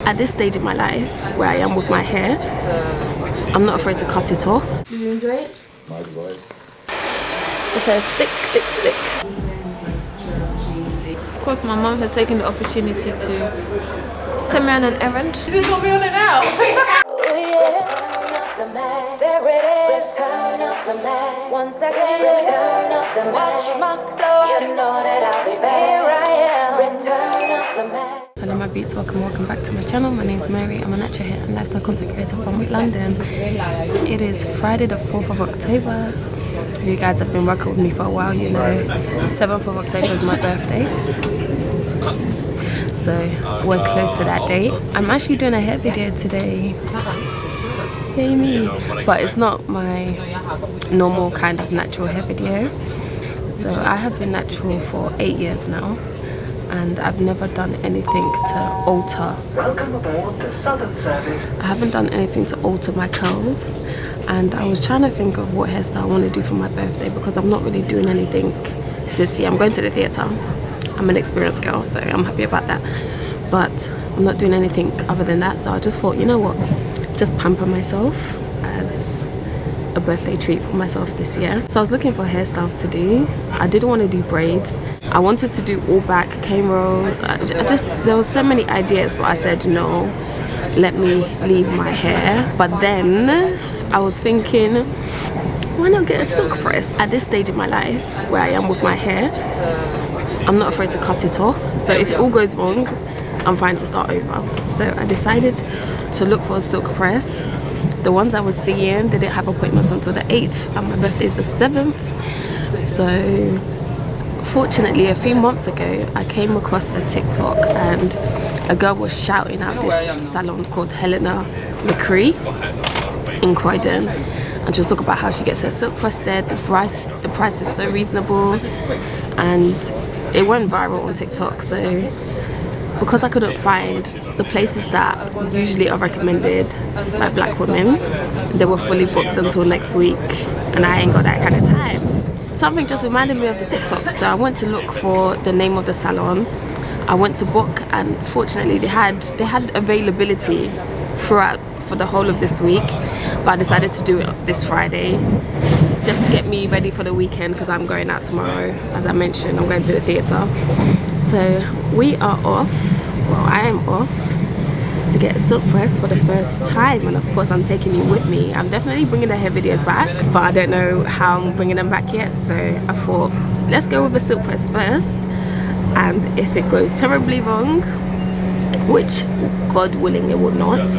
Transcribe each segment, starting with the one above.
At this stage in my life where I am with my hair, I'm not afraid to cut it off. Do you enjoy it? My advice. It says thick, thick, thick. Of course, my mum has taken the opportunity to send me on an errand. She just got me on it now. Once again, return of the watch my flow. You know that I'll be back. Here I am. Return of the man. Hello my beauts, welcome back to my channel. My name is Mary. I'm a natural hair and lifestyle content creator from London. It is Friday the 4th of October. You guys have been working with me for a while, you know. 7th of October is my birthday. So we're close to that date. I'm actually doing a hair video today. Yay me. But it's not my normal kind of natural hair video. So I have been natural for 8 years now. And I've never done anything to alter. Welcome aboard the Southern Service. I haven't done anything to alter my curls, and I was trying to think of what hairstyle I want to do for my birthday because I'm not really doing anything this year. I'm going to the theatre. I'm an experienced girl, so I'm happy about that. But I'm not doing anything other than that, so I just thought, you know what, just pamper myself as a birthday treat for myself this year. So I was looking for hairstyles to do. I didn't want to do braids. I wanted to do all back cane rolls. There was so many ideas, but I said no, let me leave my hair. But then I was thinking, why not get a silk press? At this stage in my life where I am with my hair, I'm not afraid to cut it off. So if it all goes wrong, I'm fine to start over. So I decided to look for a silk press. The ones I was seeing, they didn't have appointments until the 8th, and my birthday is the 7th. So fortunately, a few months ago, I came across a TikTok and a girl was shouting out this salon called Helena Mcrae in Croydon, and she was talking about how she gets her silk press there. The price is so reasonable, and it went viral on TikTok. So because I couldn't find the places that usually are recommended by black women, they were fully booked until next week, and I ain't got that kind of time. Something just reminded me of the TikTok, so I went to look for the name of the salon. I went to book, and fortunately they had availability throughout for the whole of this week, but I decided to do it this Friday just to get me ready for the weekend because I'm going out tomorrow. As I mentioned, I'm going to the theatre. So we are off, well I am off to get a silk press for the first time, and of course I'm taking you with me. I'm definitely bringing the hair videos back, but I don't know how I'm bringing them back yet, so I thought let's go with the silk press first, and if it goes terribly wrong, which God willing it would not,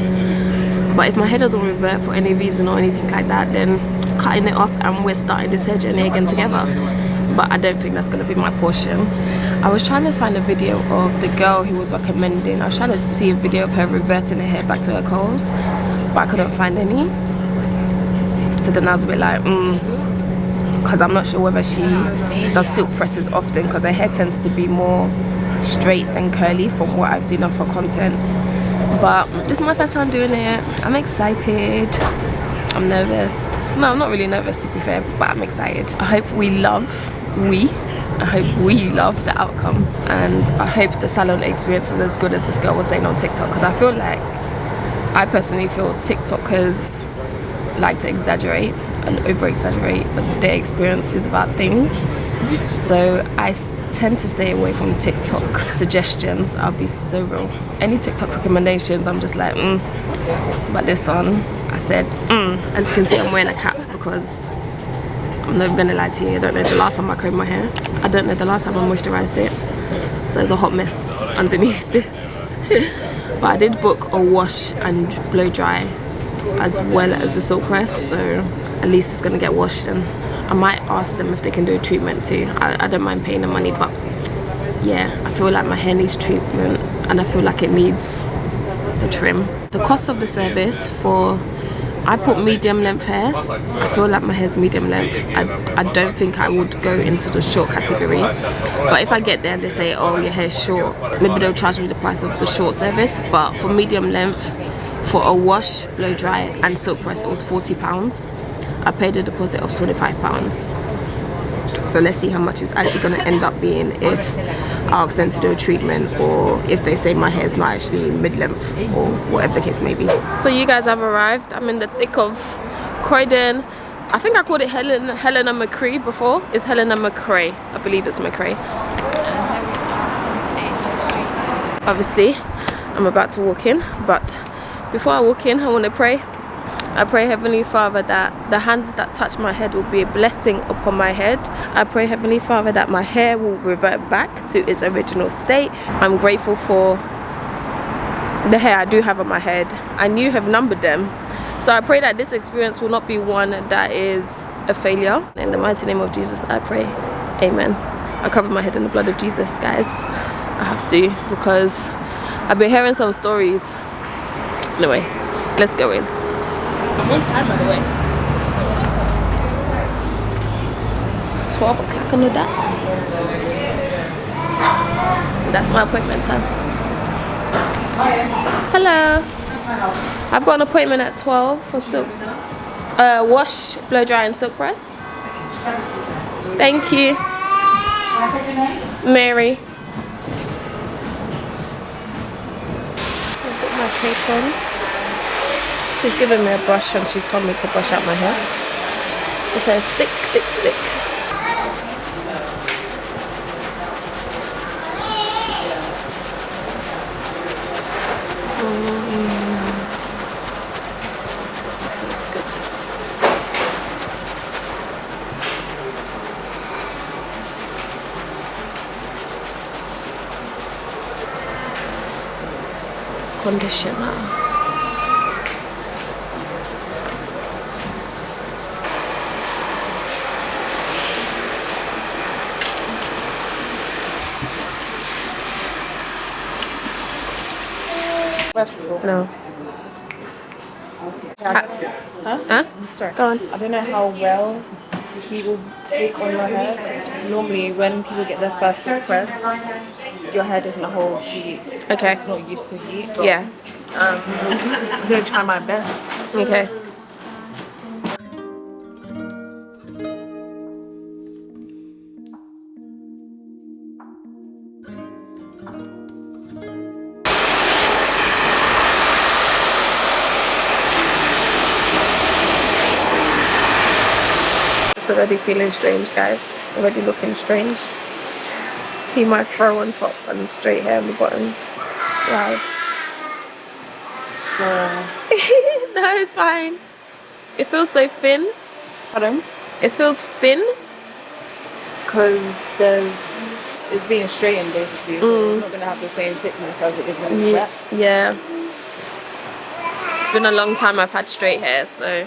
but if my hair doesn't revert for any reason or anything like that, then cutting it off and we're starting this hair journey again together. But I don't think that's going to be my portion. I was trying to find a video of the girl who was recommending. I was trying to see a video of her reverting her hair back to her curls, but I couldn't find any. So then I was a bit like, because I'm not sure whether she does silk presses often, because her hair tends to be more straight than curly from what I've seen of her content. But this is my first time doing it. I'm excited. I'm nervous. No, I'm not really nervous to be fair, but I'm excited. I hope we love the outcome, and I hope the salon experience is as good as this girl was saying on TikTok, because I personally feel TikTokers like to exaggerate and over-exaggerate but their experiences about things. So I tend to stay away from TikTok suggestions. I'll be so real. Any TikTok recommendations, I'm just like, But this one, I said, As you can see, I'm wearing a cap because I'm not gonna lie to you, I don't know the last time I combed my hair. I don't know the last time I moisturised it. So there's a hot mess underneath this. But I did book a wash and blow dry as well as the silk press, so at least it's gonna get washed, and I might ask them if they can do a treatment too. I don't mind paying the money, but yeah, I feel like my hair needs treatment and I feel like it needs the trim. The cost of the service for, I put medium length hair. I feel like my hair's medium length. I don't think I would go into the short category. But if I get there and they say, oh, your hair's short, maybe they'll charge me the price of the short service. But for medium length, for a wash, blow dry and silk press, it was £40. I paid a deposit of £25. So let's see how much it's actually going to end up being if I ask them to do a treatment, or if they say my hair is not actually mid-length, or whatever the case may be. So you guys have arrived. I'm in the thick of Croydon. I think I called it Helena Mcrae before. It's Helena Mcrae. I believe it's Mcrae. Obviously, I'm about to walk in, but before I walk in, I want to pray. I pray, Heavenly Father, that the hands that touch my head will be a blessing upon my head. I pray, Heavenly Father, that my hair will revert back to its original state. I'm grateful for the hair I do have on my head, and you have numbered them. So I pray that this experience will not be one that is a failure. In the mighty name of Jesus, I pray. Amen. I cover my head in the blood of Jesus, guys. I have to, because I've been hearing some stories. Anyway, let's go in. I'm on time, by the way. 12 o'clock on the dot. That's my appointment time. Hello. I've got an appointment at 12 for silk wash, blow dry and silk press. Thank you. Mary. I've got my cape on. She's given me a brush and she's told me to brush out my hair. It says thick, thick, thick. That's good. Conditioner. No. Huh? Sorry. Go on. I don't know how well the heat will take on your hair. 'Cause normally when people get their first silk press, your hair doesn't hold heat. Okay. It's not used to heat. But, Yeah. I'm going to try my best. Okay. It's already feeling strange, guys. Already looking strange. See my fro on top and straight hair on the bottom. Wow. So, No, it's fine. It feels so thin. pardon? It feels thin. Because it's being straightened basically, so it's not going to have the same thickness as it is when it's wet. Yeah. It's been a long time I've had straight hair, so.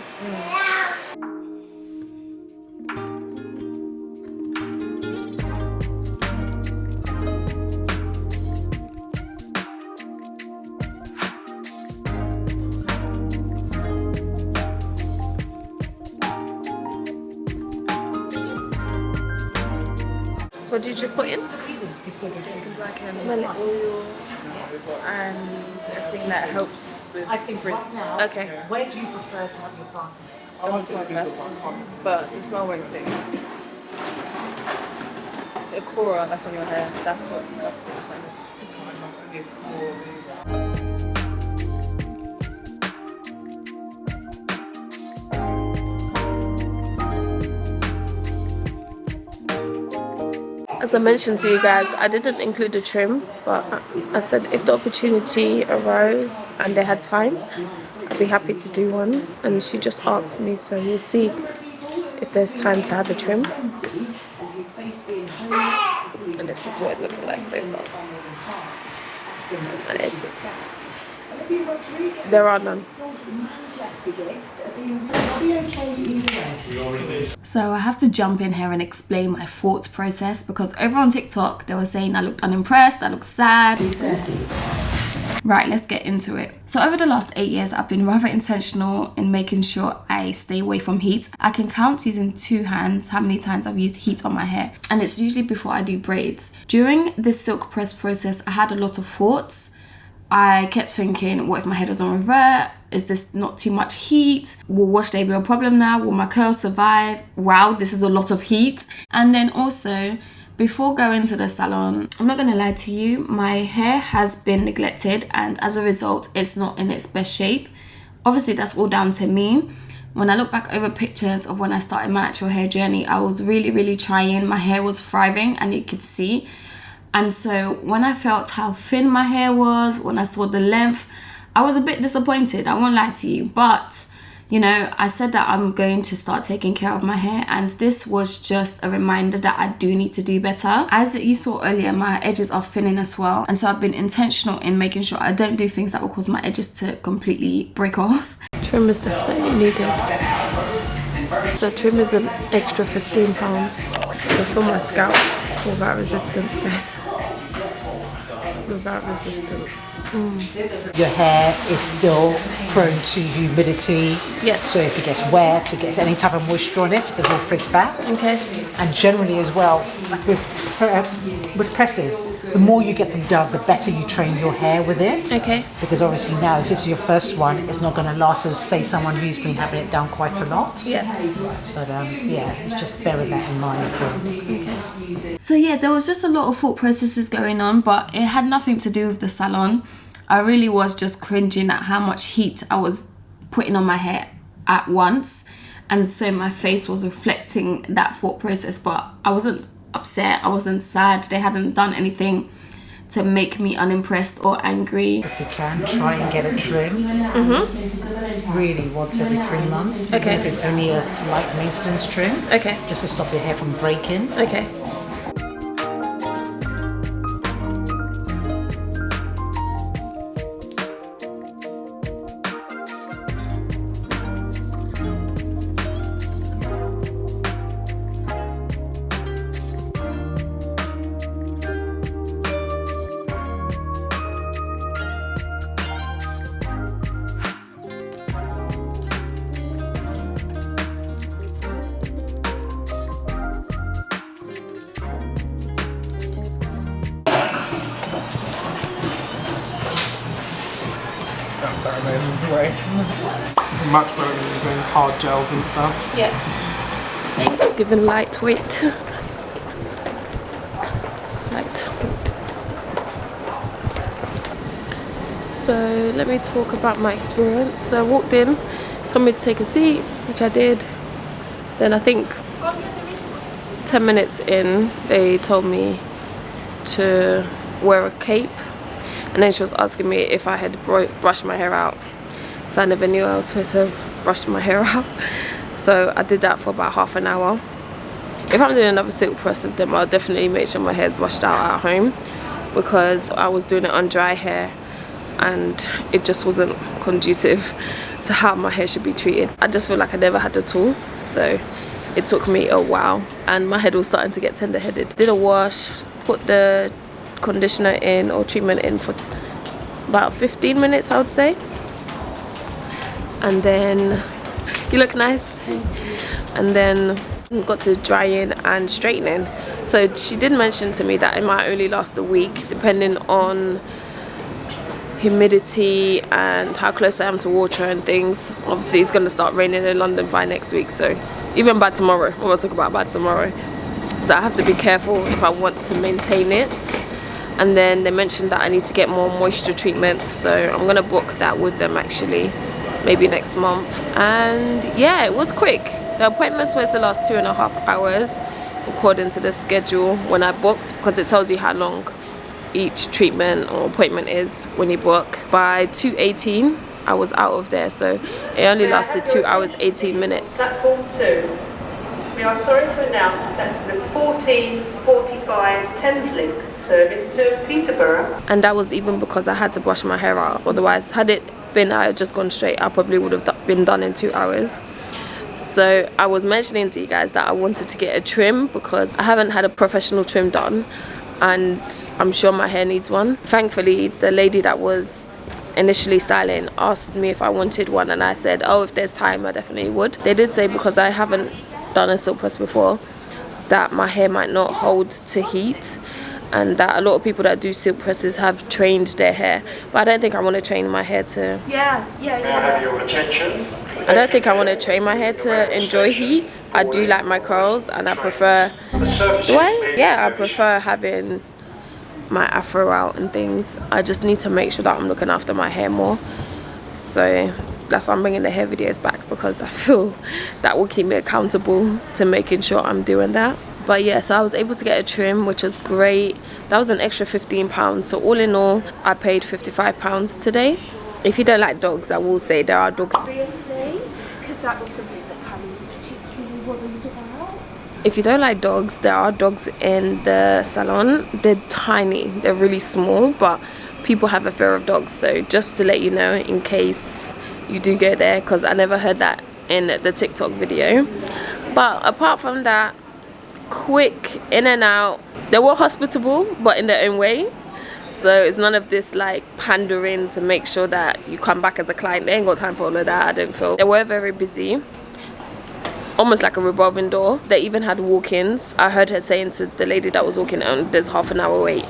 What did you just put in? It's like Smell it. an oil and a thing that helps with frizz. Okay. Where do you prefer to have your party? I want to my best, but the smell won't stay. It's a Cora that's on your hair. That's what the smell is. As I mentioned to you guys, I didn't include a trim, but I said if the opportunity arose and they had time, I'd be happy to do one. And she just asked me, so we'll see if there's time to have a trim. And this is what it looks like so far. My edges. There are none. So I have to jump in here and explain my thought process, because over on TikTok they were saying I looked unimpressed, I looked sad. Right, let's get into it. So over the last 8 years, I've been rather intentional in making sure I stay away from heat. I can count using 2 hands how many times I've used heat on my hair, and it's usually before I do braids. During this silk press process, I had a lot of thoughts. I kept thinking, what if my hair doesn't revert? Is this not too much heat? Will wash day be a problem now? Will my curls survive? Wow, this is a lot of heat. And then also, before going to the salon, I'm not gonna lie to you, my hair has been neglected, and as a result, it's not in its best shape. Obviously, that's all down to me. When I look back over pictures of when I started my natural hair journey, I was really trying. My hair was thriving, and you could see. And so when I felt how thin my hair was, when I saw the length, I was a bit disappointed, I won't lie to you. But, you know, I said that I'm going to start taking care of my hair, and this was just a reminder that I do need to do better. As you saw earlier, my edges are thinning as well, and so I've been intentional in making sure I don't do things that will cause my edges to completely break off. Trim is definitely needed. So trim is an extra £15 for my scalp without resistance, guys. Without resistance. Your hair is still prone to humidity. Yes. So if it gets wet, it gets any type of moisture on it, it will frizz back. Okay. And generally as well, like with presses, the more you get them done, the better you train your hair with it. Okay. Because obviously now, if this is your first one, it's not going to last as, say, someone who's been having it done quite a lot. Yes. But yeah, it's just bearing that in mind. Okay. So yeah, there was just a lot of thought processes going on, but it had nothing to do with the salon. I really was just cringing at how much heat I was putting on my hair at once. And so my face was reflecting that thought process, but I wasn't upset, I wasn't sad. They hadn't done anything to make me unimpressed or angry. If you can, try and get a trim. Really, once every 3 months. Okay. Even if it's only a slight maintenance trim. Okay. Just to stop your hair from breaking. Okay. Way. Much better than using hard gels and stuff. Yeah. It's giving lightweight. Lightweight. So let me talk about my experience. So I walked in, told me to take a seat, which I did. Then I think 10 minutes in, they told me to wear a cape. And then she was asking me if I had brushed my hair out. So I never knew I was supposed to have brushed my hair out. So I did that for about half an hour. If I'm doing another silk press with them, I'll definitely make sure my hair's brushed out at home, because I was doing it on dry hair and it just wasn't conducive to how my hair should be treated. I just feel like I never had the tools, so it took me a while and my head was starting to get tender-headed. Did a wash, put the conditioner in or treatment in for about 15 minutes, I would say. And then, you look nice. And then got to drying and straightening. So she did mention to me that it might only last a week, depending on humidity and how close I am to water and things. Obviously it's going to start raining in London by next week, so even by tomorrow, we're going to talk about by tomorrow. So I have to be careful if I want to maintain it. And then they mentioned that I need to get more moisture treatments, so I'm gonna book that with them actually, maybe next month. And yeah, it was quick. The appointment's supposed to last 2.5 hours according to the schedule when I booked, because it tells you how long each treatment or appointment is when you book. By 2:18 I was out of there, so it only lasted 2 hours 18 minutes. Platform 2. We are sorry to announce that the 14:45 Thameslink service to Peterborough. And that was even because I had to brush my hair out. Otherwise, had it been I had just gone straight, I probably would have been done in 2 hours. So I was mentioning to you guys that I wanted to get a trim because I haven't had a professional trim done, and I'm sure my hair needs one. Thankfully, the lady that was initially styling asked me if I wanted one, and I said, oh, if there's time, I definitely would. They did say, because I haven't done a silk press before, that my hair might not hold to heat, and that a lot of people that do silk presses have trained their hair, but I don't think I want to train my hair to May I have your attention? I don't think I want to train my hair to enjoy heat. I do like my curls, and I prefer I prefer having my afro out and things. I just need to make sure that I'm looking after my hair more, so that's why I'm bringing the hair videos back, because I feel that will keep me accountable to making sure I'm doing that. But yeah, so I was able to get a trim, which was great. That was an extra £15, so all in all I paid £55 today. If you don't like dogs, I will say there are dogs. Obviously, because that was something that Paddy was particularly worried about. If you don't like dogs, there are dogs in the salon. They're tiny, they're really small, but people have a fear of dogs. So just to let you know, in case you do go there, because I never heard that in the TikTok video. But apart from that, quick in and out. They were hospitable, but in their own way. So it's none of this like pandering to make sure that you come back as a client. They ain't got time for all of that, I don't feel. They were very busy, almost like a revolving door. They even had walk-ins. I heard her saying to the lady that was walking, there's half an hour wait.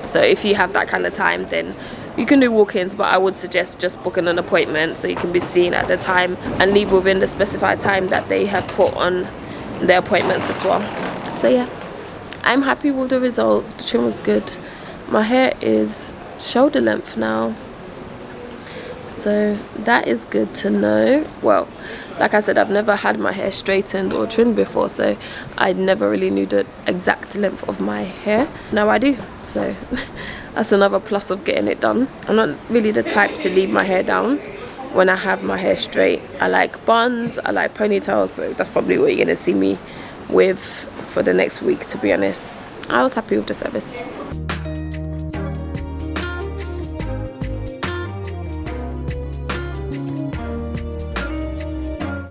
So if you have that kind of time, then you can do walk-ins, but I would suggest just booking an appointment so you can be seen at the time and leave within the specified time that they have put on their appointments as well. So yeah, I'm happy with the results. The trim was good. My hair is shoulder length now, so that is good to know. Well, like I said, I've never had my hair straightened or trimmed before, so I never really knew the exact length of my hair. Now I do, so that's another plus of getting it done. I'm not really the type to leave my hair down when I have my hair straight. I like buns, I like ponytails, so that's probably what you're gonna see me with for the next week, to be honest. I was happy with the service.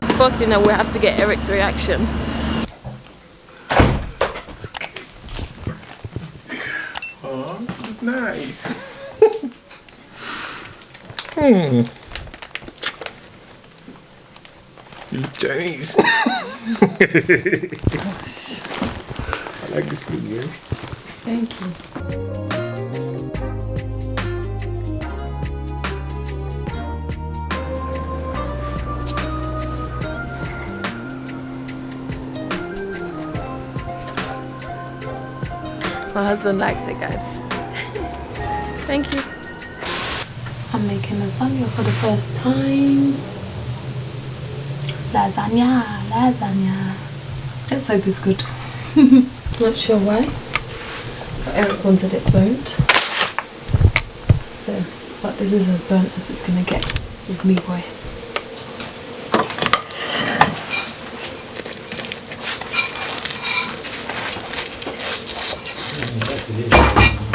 Of course, you know, we have to get Eric's reaction. Oh, nice. You Chinese. I like this video. Thank you. My husband likes it, guys. Thank you. I'm making lasagna for the first time. Lasagna. That soap is good. Not sure why, but Eric wanted it burnt. So, but this is as burnt as it's gonna get with me, boy.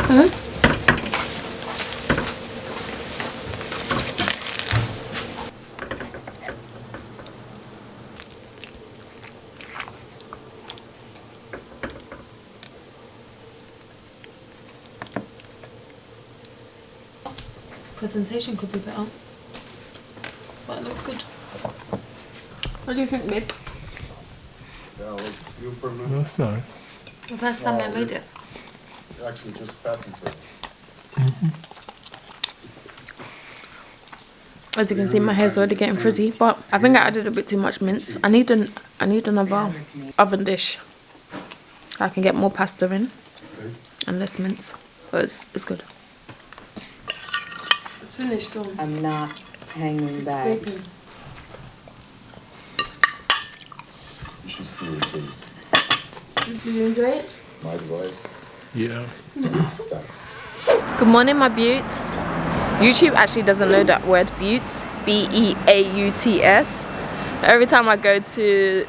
Huh? Presentation could be better, but it looks good. What do you think, babe? That's nice. The first time I made it. Actually, just passing through. As you can see, my hair's already getting frizzy, but I think I added a bit too much mince. I need another oven dish. I can get more pasta in and less mince, but it's good. It's finished. I'm not hanging back. You should see your face. Did you enjoy it? My advice. Yeah. Good morning, my beauts. YouTube actually doesn't know that word beauts, B-E-A-U-T-S. Every time I go to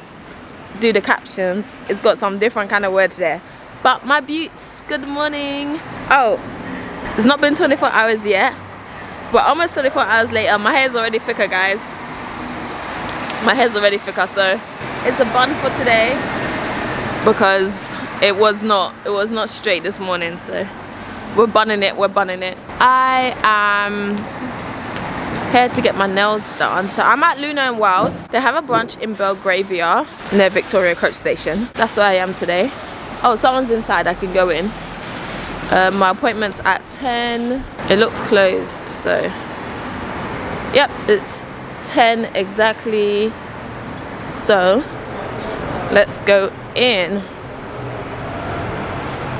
do the captions, it's got some different kind of word there. But my beauts, good morning. Oh, it's not been 24 hours yet, but almost 24 hours later, my hair's already thicker, guys. My hair's already thicker, so it's a bun for today because it was not straight this morning, so we're bunning it. I am here to get my nails done. So I'm at Luna and Wilde. They have a brunch in Belgravia near Victoria Coach Station. That's where I am today. Oh, someone's inside, I can go in. My appointment's at 10. It looked closed, so yep, it's 10 exactly. So let's go in.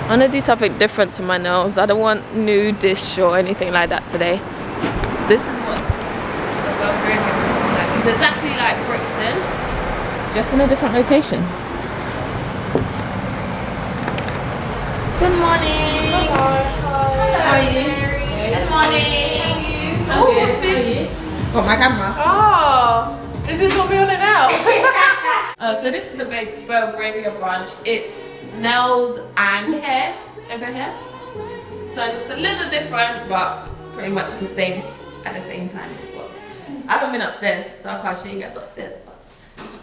I want to do something different to my nails. I don't want nudish or anything like that today. This is what the Belgravia looks like. It's exactly like Brixton, just in a different location. Good morning. Hello. How are you? Good morning. Oh, what's this? What, my camera? Oh, is this what we're on it now? So this is the Belgravia branch. It's nails and hair over here. So it's a little different, but pretty much the same at the same time as well. I haven't been upstairs, so I can't show you guys upstairs, but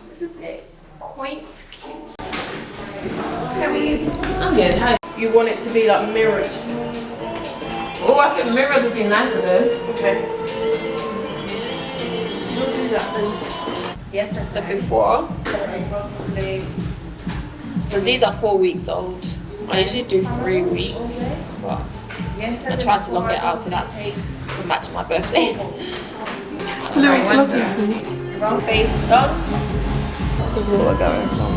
this is it. Quaint, cute. How are you? I'm good. Hi. You want it to be like mirrored. Oh, I think mirrored would be nicer though. Okay. We'll do that then. Yes, the before. So these are 4 weeks old. I usually do 3 weeks, but I tried to long it out so that would match my birthday. Face done. This is what we're going from.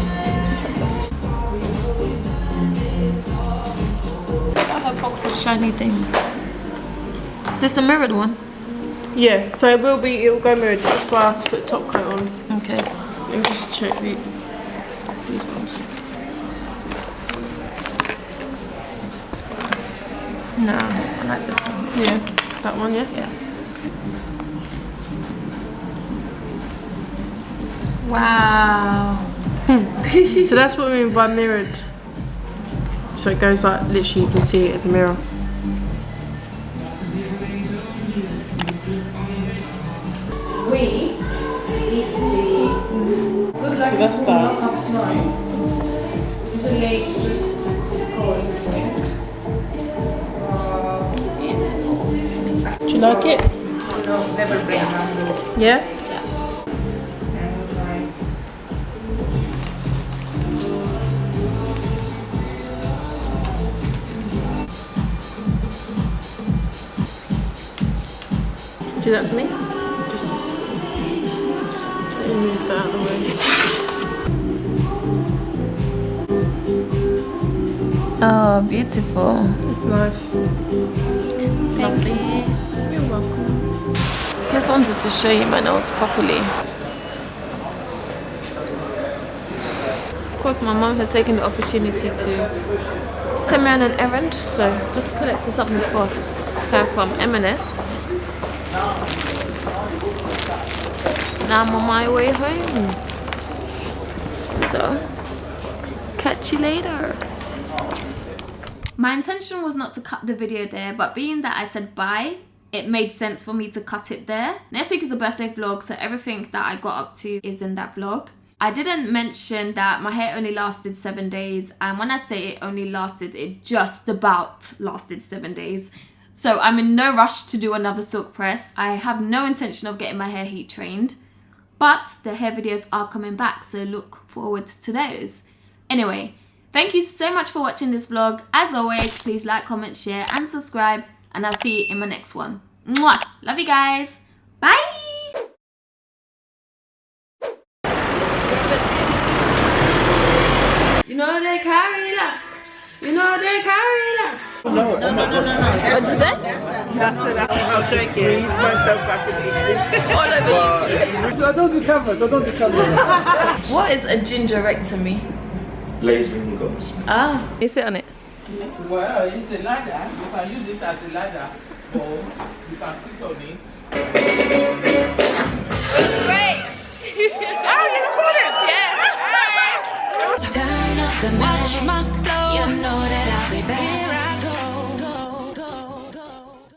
I have a box of shiny things. Is this the mirrored one? Yeah, so it will go mirrored. That's why I have to put the top coat on. Okay. Let me just check these ones. No, I like this one. Yeah, that one, yeah? Yeah. Wow. So that's what we mean by mirrored. So it goes like, literally you can see it as a mirror. We need to be good luck. So that's that. Do you like it? Yeah? Do that for me. Just move that out of the way. Oh, beautiful. Nice. Thank you. You're welcome. Just wanted to show you my nails properly. Of course, my mum has taken the opportunity to send me on an errand, so just collected something for her from M&S. Now I'm on my way home. So, catch you later. My intention was not to cut the video there, but being that I said bye, it made sense for me to cut it there. Next week is a birthday vlog, so everything that I got up to is in that vlog. I didn't mention that my hair only lasted 7 days, and when I say it only lasted, it just about lasted 7 days. So I'm in no rush to do another silk press. I have no intention of getting my hair heat trained, but the hair videos are coming back, so look forward to those. Anyway, thank you so much for watching this vlog. As always, please like, comment, share and subscribe, and I'll see you in my next one. Mwah! Love you guys. Bye! You know they carry us. You know they carry us. No. What'd you say? That's it. I'll take it. Use myself back in All over YouTube. So don't do camera. What is a gingerectomy? Lasering gums. Ah, you sit on it. Well, it's a ladder. You can use it as a ladder, or you can sit on it. It's great. Oh, you recorded? Yeah. Turn up the match, my flow. You know that I'll be